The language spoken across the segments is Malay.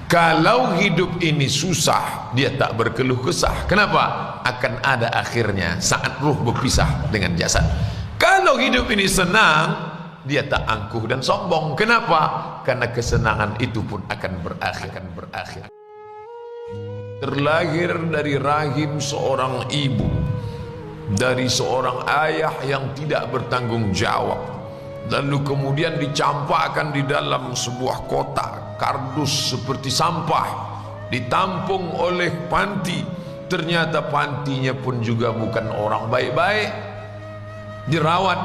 Kalau hidup ini susah, dia tak berkeluh kesah. Kenapa? Akan ada akhirnya saat ruh berpisah dengan jasad. Kalau hidup ini senang, dia tak angkuh dan sombong. Kenapa? Karena kesenangan itu pun akan berakhir. Terlahir dari rahim seorang ibu, dari seorang ayah yang tidak bertanggung jawab, lalu kemudian dicampakkan di dalam sebuah kotak kardus seperti sampah, ditampung oleh panti. Ternyata pantinya pun juga bukan orang baik-baik, dirawat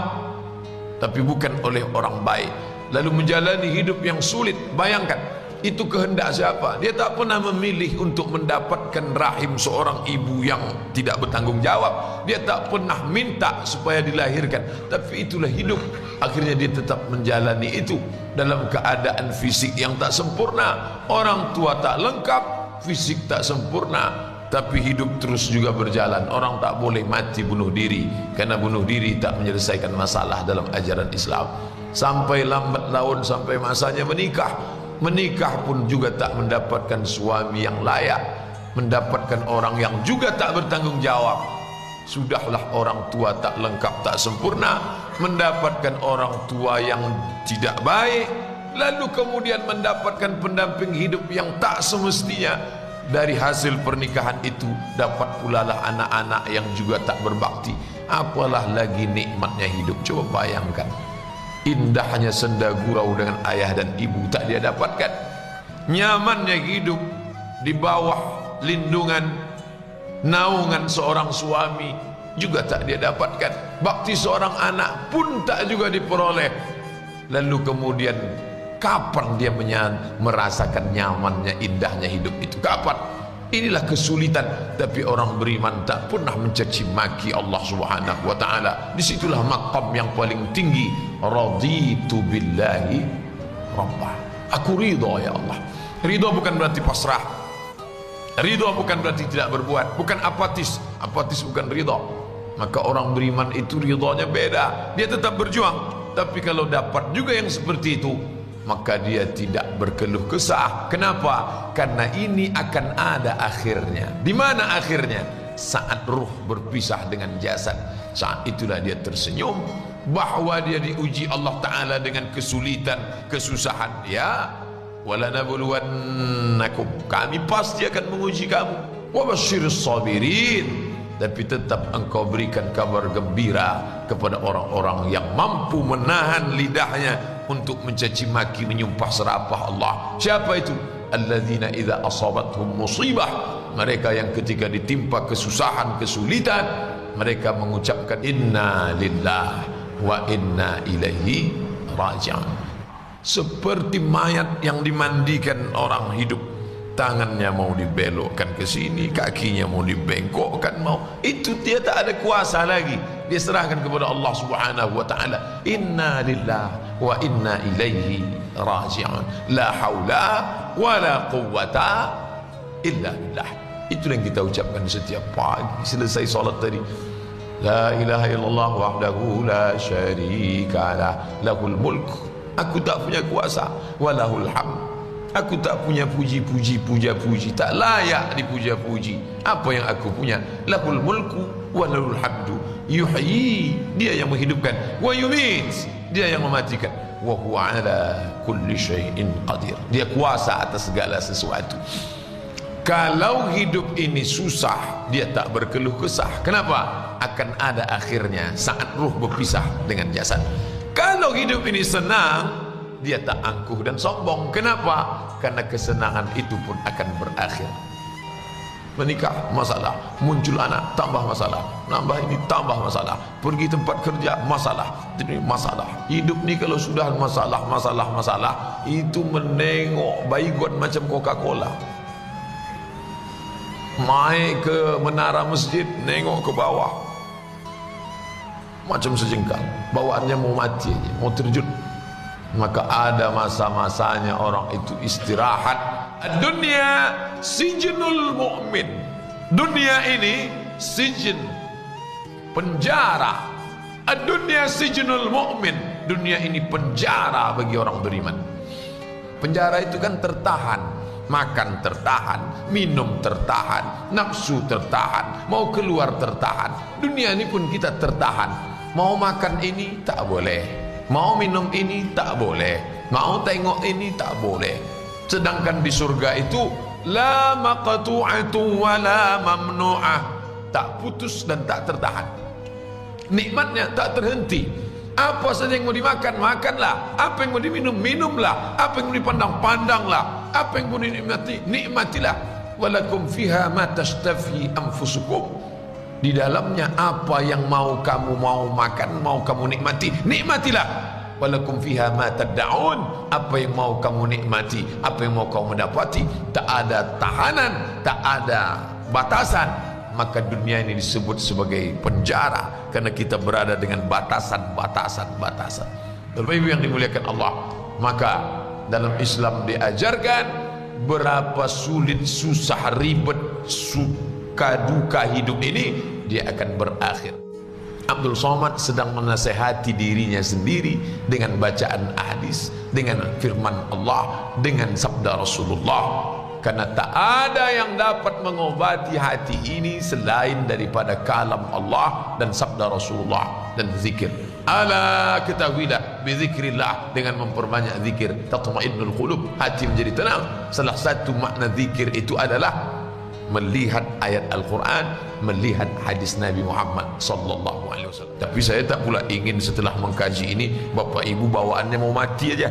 tapi bukan oleh orang baik, lalu menjalani hidup yang sulit. Bayangkan, itu kehendak siapa? Dia tak pernah memilih untuk mendapatkan rahim seorang ibu yang tidak bertanggung jawab. Dia tak pernah minta supaya dilahirkan, tapi itulah hidup. Akhirnya dia tetap menjalani itu dalam keadaan fisik yang tak sempurna. Orang tua tak lengkap, fisik tak sempurna, tapi hidup terus juga berjalan. Orang tak boleh mati bunuh diri, karena bunuh diri tak menyelesaikan masalah dalam ajaran Islam. Sampai lambat laun, sampai masanya menikah pun juga tak mendapatkan suami yang layak, mendapatkan orang yang juga tak bertanggung jawab. Sudahlah orang tua tak lengkap, tak sempurna, mendapatkan orang tua yang tidak baik, lalu kemudian mendapatkan pendamping hidup yang tak semestinya. Dari hasil pernikahan itu dapat pula lah anak-anak yang juga tak berbakti. Apalah lagi nikmatnya hidup. Coba bayangkan, indahnya senda gurau dengan ayah dan ibu tak dia dapatkan. Nyamannya hidup di bawah lindungan, naungan seorang suami juga tak dia dapatkan. Bakti seorang anak pun tak juga diperoleh. Lalu kemudian kapan dia merasakan nyamannya, indahnya hidup itu? Kapan? Inilah kesulitan. Tapi orang beriman tak pernah mencaci maki Allah Subhanahu wa ta'ala. Disitulah maqam yang paling tinggi. Raditu billahi rabbah. Aku ridha ya Allah. Ridha bukan berarti pasrah. Ridha bukan berarti tidak berbuat. Bukan apatis. Apatis bukan ridha. Maka orang beriman itu ridhanya beda. Dia tetap berjuang. Tapi kalau dapat juga yang seperti itu, maka dia tidak berkeluh kesah. Kenapa? Karena ini akan ada akhirnya. Di mana akhirnya? Saat ruh berpisah dengan jasad. Saat itulah dia tersenyum bahwa dia diuji Allah Ta'ala dengan kesulitan, kesusahan. Ya, walanabluwannakum, kami pasti akan menguji kamu. Wabasyiris sabirin, tapi tetap engkau berikan kabar gembira kepada orang-orang yang mampu menahan lidahnya untuk mencaci maki, menyumpah serapah Allah. Siapa itu? Alladzina idza asabathum musibah, mereka yang ketika ditimpa kesusahan, kesulitan, mereka mengucapkan inna lillahi wa inna ilaihi raji'un. Seperti mayat yang dimandikan orang hidup, tangannya mau dibelokkan ke sini, kakinya mau dibengkokkan, itu dia tak ada kuasa lagi. Dia serahkan kepada Allah Subhanahu wa ta'ala. Inna lillahi wa inna ilaihi raji'un. La haula wa la quwwata illa billah. Itu yang kita ucapkan setiap pagi selesai salat tadi. La ilaha illallah wahdahu la syarika lah, lahul mulk. Aku tak punya kuasa, walahul hamd. Aku tak punya puji-puji, puja-puji, tak layak dipuja-puji. Apa yang aku punya? Lahul mulku wa lahul hamdu. Yuhyi, dia yang menghidupkan. Wa yumit, dia yang mematikan. Wa huwa ala kulli syai'in qadir. Dia kuasa atas segala sesuatu. Kalau hidup ini susah, dia tak berkeluh kesah. Kenapa? Akan ada akhirnya saat ruh berpisah dengan jasad. Kalau hidup ini senang, dia tak angkuh dan sombong. Kenapa? Karena kesenangan itu pun akan berakhir. Menikah, masalah. Muncul anak, tambah masalah. Nambah ini, tambah masalah. Pergi tempat kerja, masalah. Ini masalah. Hidup ni kalau sudah masalah, itu menengok baygon macam Coca-Cola. Naik ke menara masjid, nengok ke bawah, macam sejengkal. Bawaannya mau mati aja, mau terjun. Maka ada masa-masanya orang itu istirahat. Dunia sijnul mu'min. Dunia ini sijin, penjara. Dunia sijnul mu'min. Dunia ini penjara bagi orang beriman. Penjara itu kan tertahan. Makan tertahan, minum tertahan, nafsu tertahan, mau keluar tertahan. Dunia ini pun kita tertahan. Mau makan ini tak boleh, mau minum ini tak boleh, mau tengok ini tak boleh. Sedangkan di surga itu la maqtu'atu wa la mamnu'ah, tak putus dan tak tertahan. Nikmatnya tak terhenti. Apa saja yang mau dimakan, makanlah. Apa yang mau diminum, minumlah. Apa yang mau dipandang, pandanglah. Apa yang mau dinikmati, nikmatilah. Walakum fiha ma tashtafi anfusukum. Di dalamnya apa yang mau kamu mau makan, mau kamu nikmati, nikmatilah. Walakum fiha ma tad'un. Apa yang mau kamu nikmati, apa yang mau kamu dapati, tak ada tahanan, tak ada batasan. Maka dunia ini disebut sebagai penjara karena kita berada dengan batasan-batasan. Bapak Ibu yang dimuliakan Allah, maka dalam Islam diajarkan berapa sulit, susah, ribet, suka duka hidup ini dia akan berakhir. Abdul Somad sedang menasehati dirinya sendiri dengan bacaan hadis, dengan firman Allah, dengan sabda Rasulullah. Karena tak ada yang dapat mengobati hati ini selain daripada kalam Allah dan sabda Rasulullah dan zikir. Ala ketahuilah, bizikrillah, dengan memperbanyak zikir tatma'innul qulub, hati menjadi tenang. Salah satu makna zikir itu adalah melihat ayat Al-Quran, melihat hadis Nabi Muhammad sallallahu alaihi wasallam. Tapi saya tak pula ingin setelah mengkaji ini Bapak Ibu bawaannya mau mati aja.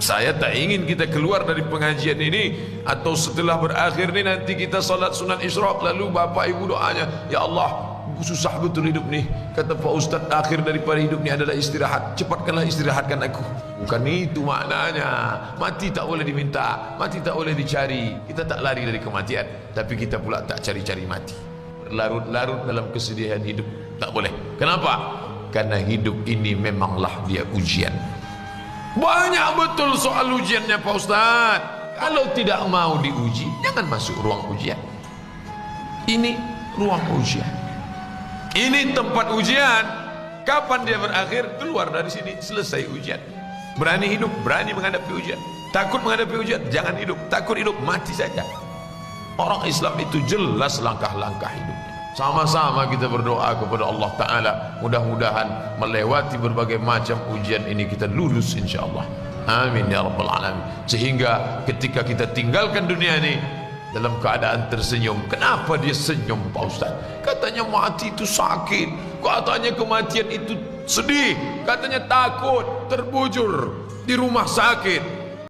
Saya tak ingin kita keluar dari pengajian ini atau setelah berakhir ini nanti kita salat sunat isyraq lalu Bapak Ibu doanya, ya Allah susah betul hidup nih, kata Pak Ustaz akhir daripada hidup ini adalah istirahat, cepatkanlah istirahatkan aku. Bukan itu maknanya. Mati tak boleh diminta, mati tak boleh dicari. Kita tak lari dari kematian, tapi kita pula tak cari-cari mati, berlarut-larut dalam kesedihan hidup, tak boleh. Kenapa? Karena hidup ini memanglah dia ujian. Banyak betul soal ujiannya Pak Ustaz. Kalau tidak mau diuji, jangan masuk ruang ujian. Ini ruang ujian, ini tempat ujian. Kapan dia berakhir? Keluar dari sini, selesai ujian. Berani hidup, berani menghadapi ujian. Takut menghadapi ujian, jangan hidup. Takut hidup, mati saja. Orang Islam itu jelas langkah-langkah hidupnya. Sama-sama kita berdoa kepada Allah Ta'ala, mudah-mudahan melewati berbagai macam ujian ini kita lulus insyaAllah. Amin ya Rabbal Alamin. Sehingga ketika kita tinggalkan dunia ini dalam keadaan tersenyum. Kenapa dia senyum Pak Ustaz? Katanya mati itu sakit, katanya kematian itu sedih, katanya takut, terbujur di rumah sakit.